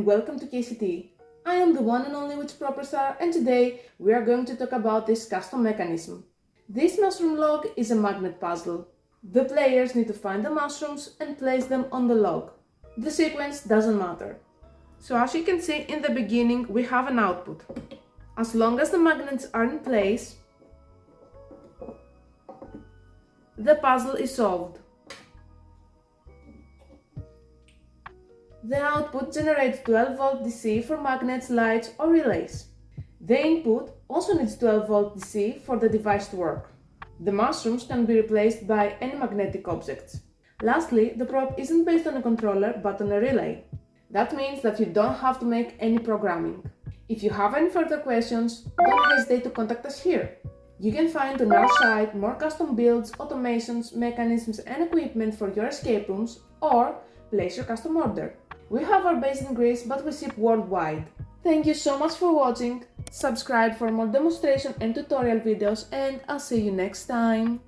welcome to KCT. I am the one and only Witch Properstar, and today we are going to talk about this custom mechanism. This mushroom log is a magnet puzzle. The players need to find the mushrooms and place them on the log. The sequence doesn't matter. So as you can see in the beginning, we have an output. As long as the magnets are in place, the puzzle is solved. The output generates 12V DC for magnets, lights or relays. The input also needs 12V DC for the device to work. The mushrooms can be replaced by any magnetic objects. Lastly, the prop isn't based on a controller but on a relay. That means that you don't have to make any programming. If you have any further questions, don't hesitate to contact us here. You can find on our site more custom builds, automations, mechanisms and equipment for your escape rooms, or place your custom order. We have our base in Greece, but we ship worldwide. Thank you so much for watching. Subscribe for more demonstration and tutorial videos, and I'll see you next time.